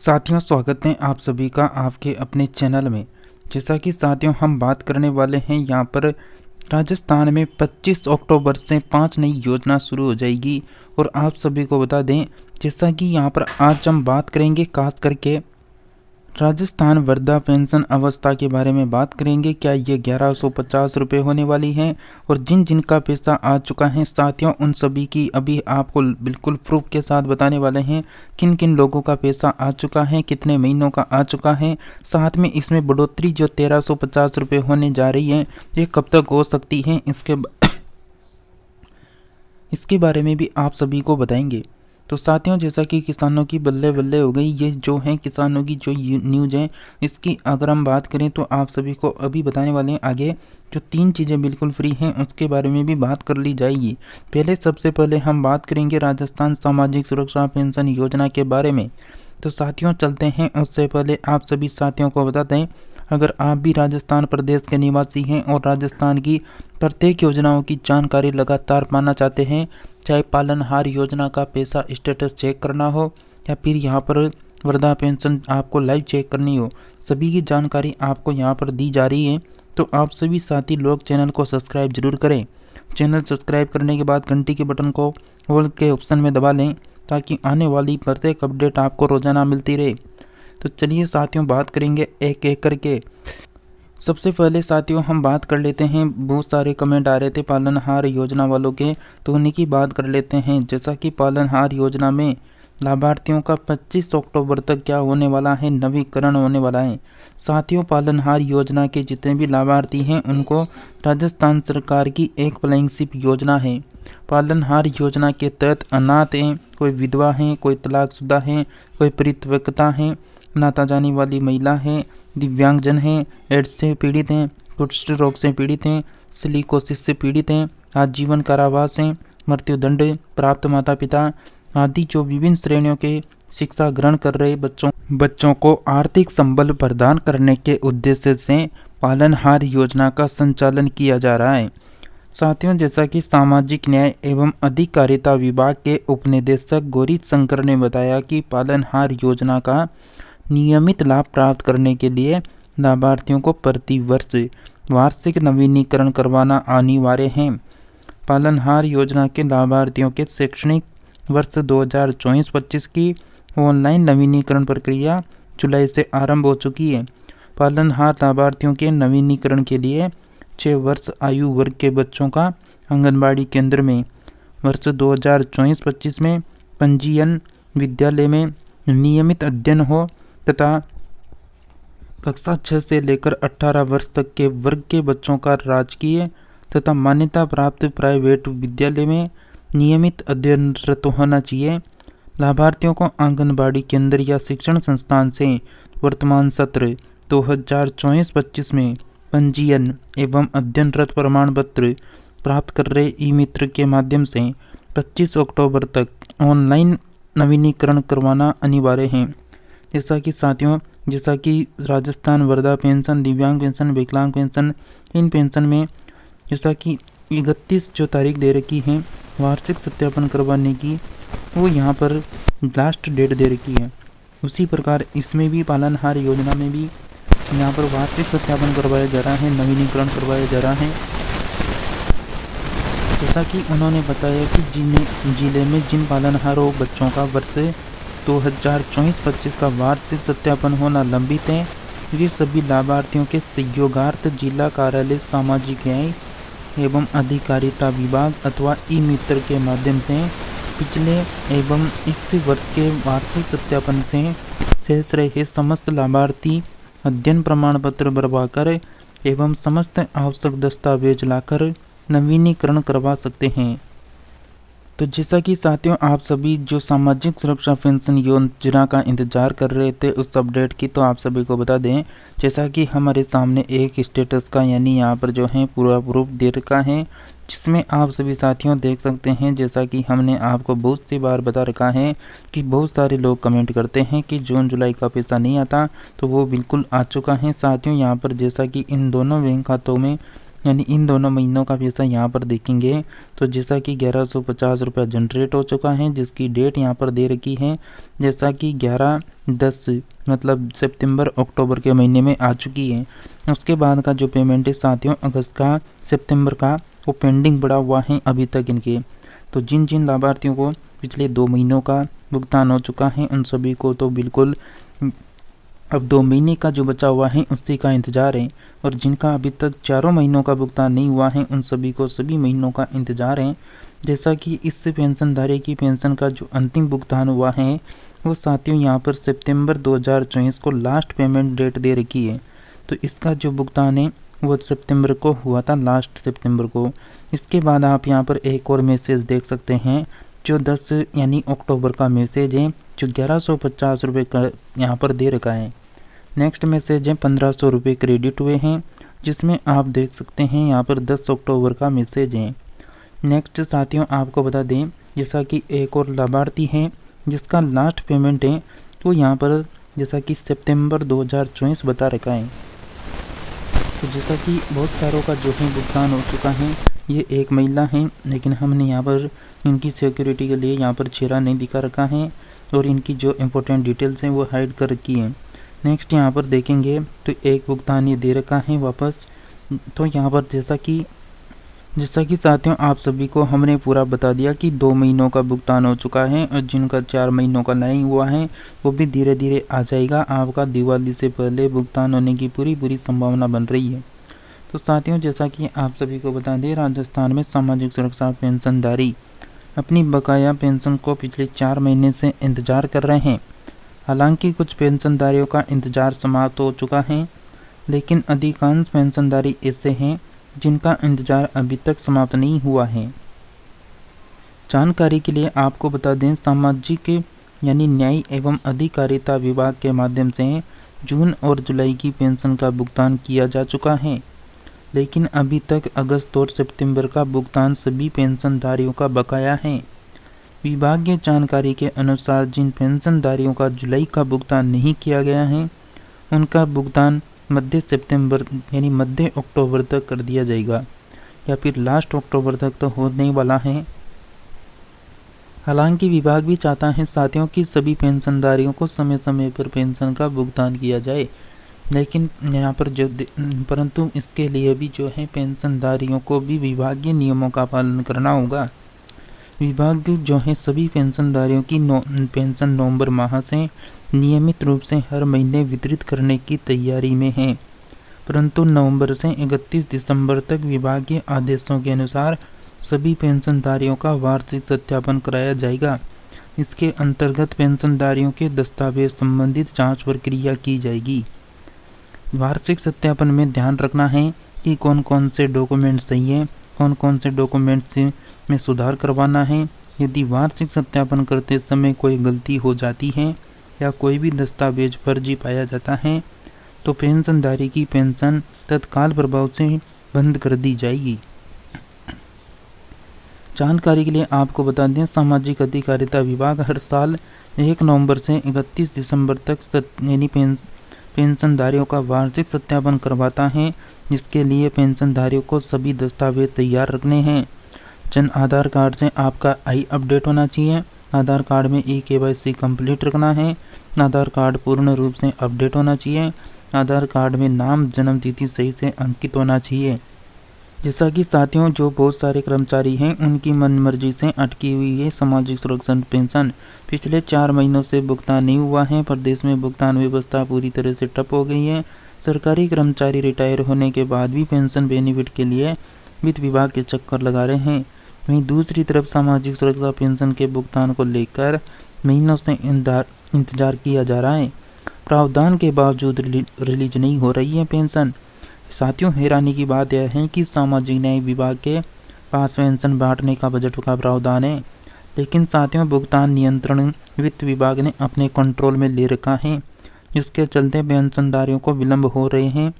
साथियों, स्वागत है आप सभी का आपके अपने चैनल में। जैसा कि साथियों हम बात करने वाले हैं यहाँ पर राजस्थान में 25 अक्टूबर से 5 नई योजना शुरू हो जाएगी। और आप सभी को बता दें, जैसा कि यहाँ पर आज हम बात करेंगे खास करके राजस्थान वृद्धा पेंशन अवस्था के बारे में बात करेंगे। क्या ये 1150 रुपये होने वाली है और जिन जिन का पैसा आ चुका है साथियों, उन सभी की अभी आपको बिल्कुल प्रूफ के साथ बताने वाले हैं किन किन लोगों का पैसा आ चुका है, कितने महीनों का आ चुका है। साथ में इसमें बढ़ोतरी जो 1350 रुपये होने जा रही है, ये कब तक हो सकती है, इसके बारे में भी आप सभी को बताएंगे। तो साथियों, जैसा कि किसानों की बल्ले बल्ले हो गई, ये जो है किसानों की जो न्यूज़ है, इसकी अगर हम बात करें तो आप सभी को अभी बताने वाले हैं आगे जो 3 चीज़ें बिल्कुल फ्री हैं उसके बारे में भी बात कर ली जाएगी। सबसे पहले हम बात करेंगे राजस्थान सामाजिक सुरक्षा पेंशन योजना के बारे में। तो साथियों चलते हैं, उससे पहले आप सभी साथियों को बता दें, अगर आप भी राजस्थान प्रदेश के निवासी हैं और राजस्थान की प्रत्येक योजनाओं की जानकारी लगातार पाना चाहते हैं, चाहे पालनहार योजना का पैसा स्टेटस चेक करना हो या फिर यहाँ पर वृद्धा पेंशन आपको लाइव चेक करनी हो, सभी की जानकारी आपको यहाँ पर दी जा रही है। तो आप सभी साथी लोग चैनल को सब्सक्राइब जरूर करें। चैनल सब्सक्राइब करने के बाद घंटी के बटन को ऑल के ऑप्शन में दबा लें ताकि आने वाली प्रत्येक अपडेट आपको रोजाना मिलती रहे। तो चलिए साथियों बात करेंगे एक एक करके। सबसे पहले साथियों हम बात कर लेते हैं, बहुत सारे कमेंट आ रहे थे पालनहार योजना वालों के, तो उन्हीं की बात कर लेते हैं। जैसा कि पालनहार योजना में लाभार्थियों का 25 अक्टूबर तक क्या होने वाला है, नवीकरण होने वाला है। साथियों पालनहार योजना के जितने भी लाभार्थी हैं उनको राजस्थान सरकार की एक फ्लैगशिप योजना है। पालनहार योजना के तहत अनाथ हैं, कोई विधवा हैं, कोई तलाकशुदा हैं, कोई परित्यक्ता हैं, नाता जाने वाली महिला हैं, दिव्यांगजन हैं, एड्स से पीड़ित हैं, कुष्ठ रोग से पीड़ित हैं, सिलिकोसिस से पीड़ित हैं, आजीवन कारावास हैं, मृत्युदंड प्राप्त माता पिता आदि जो विभिन्न श्रेणियों के शिक्षा ग्रहण कर रहे बच्चों को आर्थिक संबल प्रदान करने के उद्देश्य से पालनहार योजना का संचालन किया जा रहा है। साथियों, जैसा कि सामाजिक न्याय एवं अधिकारिता विभाग के उपनिदेशक गौरी शंकर ने बताया कि पालनहार योजना का नियमित लाभ प्राप्त करने के लिए लाभार्थियों को प्रति वर्ष वार्षिक नवीनीकरण करवाना अनिवार्य है। पालनहार योजना के लाभार्थियों के शैक्षणिक वर्ष 2024-25 की ऑनलाइन नवीनीकरण प्रक्रिया जुलाई से आरंभ हो चुकी है। पालनहार लाभार्थियों के नवीनीकरण के लिए 6 वर्ष आयु वर्ग के बच्चों का आंगनबाड़ी केंद्र में वर्ष 2024-25 में पंजीयन, विद्यालय में नियमित अध्ययन हो तथा कक्षा 6 से लेकर 18 वर्ष तक के वर्ग के बच्चों का राजकीय तथा मान्यता प्राप्त प्राइवेट विद्यालय में नियमित अध्ययनरत होना चाहिए। लाभार्थियों को आंगनबाड़ी केंद्र या शिक्षण संस्थान से वर्तमान सत्र 2024-25 में पंजीयन एवं अध्ययनरत प्रमाण पत्र प्राप्त कर रहे ई मित्र के माध्यम से 25 अक्टूबर तक ऑनलाइन नवीनीकरण करवाना अनिवार्य है। जैसा कि साथियों, जैसा कि राजस्थान वृद्धा पेंशन, दिव्यांग पेंशन, विकलांग पेंशन, इन पेंशन में जैसा कि 31 जो तारीख दे रखी है वार्षिक सत्यापन करवाने की, वो यहाँ पर लास्ट डेट दे रखी है। उसी प्रकार इसमें भी पालनहार योजना में भी यहाँ पर वार्षिक सत्यापन करवाया जा रहा है, नवीनीकरण करवाया जा रहा है। जैसा कि उन्होंने बताया कि जिले में जिन पालनहारों बच्चों का वर्ष 2024-25 का वार्षिक सत्यापन होना लंबित है, ये सभी लाभार्थियों के सहयोगार्थ जिला कार्यालय सामाजिक न्याय एवं अधिकारिता विभाग अथवा ई मित्र के माध्यम से पिछले एवं इस वर्ष के वार्षिक सत्यापन से शेष रहे समस्त लाभार्थी अध्ययन प्रमाण पत्र भरवाकर एवं समस्त आवश्यक दस्तावेज लाकर नवीनीकरण करवा सकते हैं। तो जैसा कि साथियों आप सभी जो सामाजिक सुरक्षा पेंशन योजना का इंतजार कर रहे थे उस अपडेट की, तो आप सभी को बता दें, जैसा कि हमारे सामने एक स्टेटस का यानी यहाँ पर जो है पूरा प्रूफ दे रखा है, जिसमें आप सभी साथियों देख सकते हैं। जैसा कि हमने आपको बहुत सी बार बता रखा है कि बहुत सारे लोग कमेंट करते हैं कि जून जुलाई का पैसा नहीं आता, तो वो बिल्कुल आ चुका है। साथियों यहाँ पर जैसा कि इन दोनों बैंक खातों में यानी इन दोनों महीनों का पैसा यहाँ पर देखेंगे तो जैसा कि 1150 रुपया जनरेट हो चुका है, जिसकी डेट यहाँ पर दे रखी है जैसा कि 11/10 मतलब सितंबर अक्टूबर के महीने में आ चुकी है। उसके बाद का जो पेमेंट है साथियों अगस्त का सितंबर का वो पेंडिंग पड़ा हुआ है अभी तक इनके। तो जिन जिन लाभार्थियों को पिछले 2 महीनों का भुगतान हो चुका है उन सभी को तो बिल्कुल अब 2 महीने का जो बचा हुआ है उसी का इंतज़ार है, और जिनका अभी तक 4 महीनों का भुगतान नहीं हुआ है उन सभी को सभी महीनों का इंतज़ार है। जैसा कि इस पेंशनधारी की पेंशन का जो अंतिम भुगतान हुआ है वो साथियों यहाँ पर सितंबर 2024 को लास्ट पेमेंट डेट दे रखी है। तो इसका जो भुगतान है वो सितंबर को हुआ था, लास्ट सितंबर को। इसके बाद आप यहाँ पर एक और मैसेज देख सकते हैं जो 10 यानी अक्टूबर का मैसेज है जो 1150 रुपये का यहाँ पर दे रखा है। नेक्स्ट मैसेज है 1500 रुपये क्रेडिट हुए हैं जिसमें आप देख सकते हैं यहाँ पर 10 अक्टूबर का मैसेज है। नेक्स्ट साथियों आपको बता दें जैसा कि एक और लाभार्थी है जिसका लास्ट पेमेंट है तो यहाँ पर जैसा कि सितंबर 2024 बता रखा है। तो जैसा कि बहुत सारों का जो है भुगतान हो चुका है, ये एक महिला है लेकिन हमने यहाँ पर इनकी सिक्योरिटी के लिए यहाँ पर चेहरा नहीं दिखा रखा है और इनकी जो इम्पोर्टेंट डिटेल्स हैं वो हाइड कर रखी है। नेक्स्ट यहाँ पर देखेंगे तो एक भुगतान ये दे रखा है वापस। तो यहाँ पर जैसा कि साथियों आप सभी को हमने पूरा बता दिया कि 2 महीनों का भुगतान हो चुका है और जिनका 4 महीनों का नहीं हुआ है वो भी धीरे धीरे आ जाएगा। आपका दिवाली से पहले भुगतान होने की पूरी संभावना बन रही है। तो साथियों जैसा कि आप सभी को बता दें राजस्थान में सामाजिक सुरक्षा पेंशनधारी अपनी बकाया पेंशन को पिछले 4 महीने से इंतजार कर रहे हैं। हालांकि कुछ पेंशनधारियों का इंतजार समाप्त हो चुका है लेकिन अधिकांश पेंशनधारी ऐसे हैं जिनका इंतजार अभी तक समाप्त नहीं हुआ है। जानकारी के लिए आपको बता दें सामाजिक यानी न्याय एवं अधिकारिता विभाग के माध्यम से जून और जुलाई की पेंशन का भुगतान किया जा चुका है, लेकिन अभी तक अगस्त और सितंबर का भुगतान सभी पेंशनधारियों का बकाया है। विभागीय जानकारी के अनुसार जिन पेंशनधारियों का जुलाई का भुगतान नहीं किया गया है उनका भुगतान मध्य सितंबर यानी मध्य अक्टूबर तक कर दिया जाएगा या फिर लास्ट अक्टूबर तक तो होने वाला है। हालांकि विभाग भी चाहता है साथियों कि सभी पेंशनधारियों को समय समय पर पेंशन का भुगतान किया जाए, लेकिन यहाँ पर परंतु इसके लिए भी जो है पेंशनधारियों को भी विभागीय नियमों का पालन करना होगा। विभाग जो है सभी पेंशनधारियों की पेंशन नवंबर माह से नियमित रूप से हर महीने वितरित करने की तैयारी में है, परंतु नवंबर से 31 दिसंबर तक विभागीय आदेशों के अनुसार सभी पेंशनधारियों का वार्षिक सत्यापन कराया जाएगा। इसके अंतर्गत पेंशनधारियों के दस्तावेज संबंधित जांच प्रक्रिया की जाएगी। वार्षिक सत्यापन में ध्यान रखना है कि कौन कौन से डॉक्यूमेंट सही हैं, कौन कौन से डॉक्यूमेंट्स में सुधार करवाना है। यदि वार्षिक सत्यापन करते समय कोई गलती हो जाती है या कोई भी दस्तावेज फर्जी पाया जाता है तो पेंशनधारी की पेंशन तत्काल प्रभाव से बंद कर दी जाएगी। जानकारी के लिए आपको बता दें सामाजिक अधिकारिता विभाग हर साल 1 नवंबर से 31 दिसंबर तक यानी पेंशनधारियों का वार्षिक सत्यापन करवाता है, जिसके लिए पेंशनधारियों को सभी दस्तावेज तैयार रखने हैं। जन आधार कार्ड से आपका आई अपडेट होना चाहिए, आधार कार्ड में KYC कंप्लीट रखना है, आधार कार्ड पूर्ण रूप से अपडेट होना चाहिए, आधार कार्ड में नाम जन्म तिथि सही से अंकित होना चाहिए। जैसा कि साथियों जो बहुत सारे कर्मचारी हैं उनकी मनमर्जी से अटकी हुई है सामाजिक सुरक्षा पेंशन पिछले 4 महीनों से भुगतान नहीं हुआ है। प्रदेश में भुगतान व्यवस्था पूरी तरह से ठप हो गई है। सरकारी कर्मचारी रिटायर होने के बाद भी पेंशन बेनिफिट के लिए वित्त विभाग के चक्कर लगा रहे हैं। वहीं दूसरी तरफ सामाजिक सुरक्षा पेंशन के भुगतान को लेकर महीनों से इंतजार किया जा रहा है। प्रावधान के बावजूद रिलीज नहीं हो रही है पेंशन। साथियों हैरानी की बात यह है कि सामाजिक न्याय विभाग के पास पेंशन बांटने का बजट का प्रावधान है, लेकिन साथियों भुगतान नियंत्रण वित्त विभाग ने अपने कंट्रोल में ले रखा है, जिसके चलते पेंशनधारियों को विलंब हो रहे हैं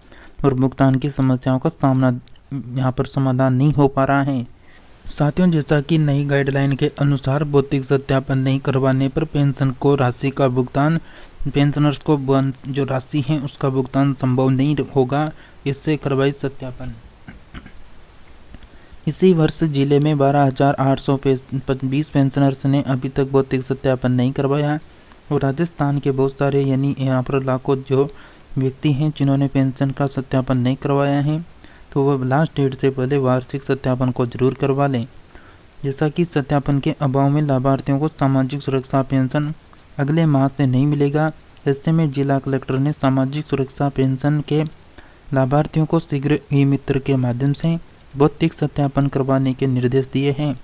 और भुगतान की समस्याओं का सामना यहाँ पर समाधान नहीं हो पा रहा है। साथियों जैसा कि नई गाइडलाइन के अनुसार भौतिक सत्यापन नहीं करवाने पर पेंशन को राशि का भुगतान पेंशनर्स को जो राशि है उसका भुगतान संभव नहीं होगा। इससे करवाई सत्यापन। इसी वर्ष जिले में 12,820 पेंशनर्स ने अभी तक भौतिक सत्यापन नहीं करवाया और राजस्थान के बहुत सारे यानी यहाँ पर लाखों जो व्यक्ति हैं जिन्होंने पेंशन का सत्यापन नहीं करवाया है, तो वह लास्ट डेट से पहले वार्षिक सत्यापन को जरूर करवा लें। जैसा कि सत्यापन के अभाव में लाभार्थियों को सामाजिक सुरक्षा पेंशन अगले माह से नहीं मिलेगा। ऐसे में जिला कलेक्टर ने सामाजिक सुरक्षा पेंशन के लाभार्थियों को शीघ्र ई मित्र के माध्यम से भौतिक सत्यापन करवाने के निर्देश दिए हैं।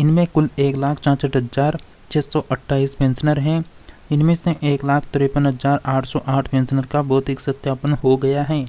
इनमें कुल 1,64,628 पेंशनर हैं। इनमें से 1,53,808 पेंशनर का भौतिक सत्यापन हो गया है,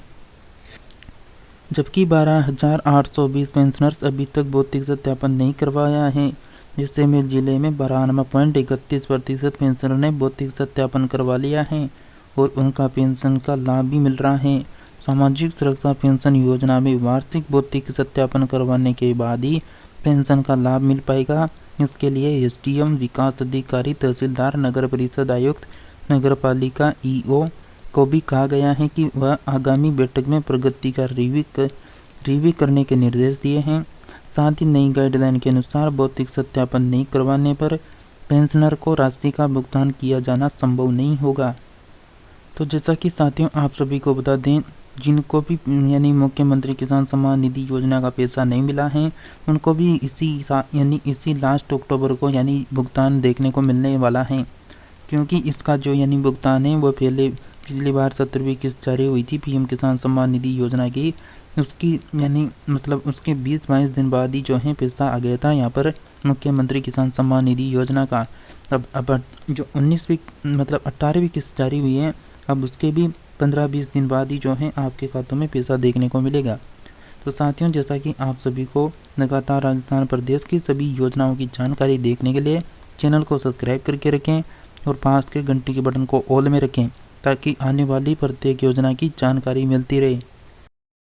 जबकि 12,820 पेंशनर्स अभी तक भौतिक सत्यापन नहीं करवाया है। जिससे में जिले में 92.31% पेंशनर ने भौतिक सत्यापन करवा लिया है और उनका पेंशन का लाभ भी मिल रहा है। सामाजिक सुरक्षा पेंशन योजना में वार्षिक भौतिक सत्यापन करवाने के बाद ही पेंशन का लाभ मिल पाएगा। इसके लिए एसडीएम, विकास अधिकारी, तहसीलदार, नगर परिषद आयुक्त, नगर पालिका ईओ को भी कहा गया है कि वह आगामी बैठक में प्रगति का रिव्यू करने के निर्देश दिए हैं। साथ ही नई गाइडलाइन के अनुसार भौतिक सत्यापन नहीं करवाने पर पेंशनर को राशि का भुगतान किया जाना संभव नहीं होगा। तो जैसा कि साथियों आप सभी को बता दें, जिनको भी यानी मुख्यमंत्री किसान सम्मान निधि योजना का पैसा नहीं मिला है, उनको भी इसी लास्ट अक्टूबर को यानी भुगतान देखने को मिलने वाला है, क्योंकि इसका जो यानी भुगतान है वो पिछली बार 17वीं किस्त जारी हुई थी पीएम किसान सम्मान निधि योजना की, उसकी यानी मतलब उसके 20-22 दिन बाद ही जो है पैसा आ गया था यहाँ पर मुख्यमंत्री किसान सम्मान निधि योजना का। अब जो 18वीं किस्त जारी हुई है, अब उसके भी 15-20 दिन बाद ही जो है आपके खातों में पैसा देखने को मिलेगा। तो साथियों, जैसा कि आप सभी को लगातार राजस्थान प्रदेश की सभी योजनाओं की जानकारी देखने के लिए चैनल को सब्सक्राइब करके रखें और पास के घंटी के बटन को ऑल में रखें, ताकि आने वाली प्रत्येक योजना की जानकारी मिलती रहे।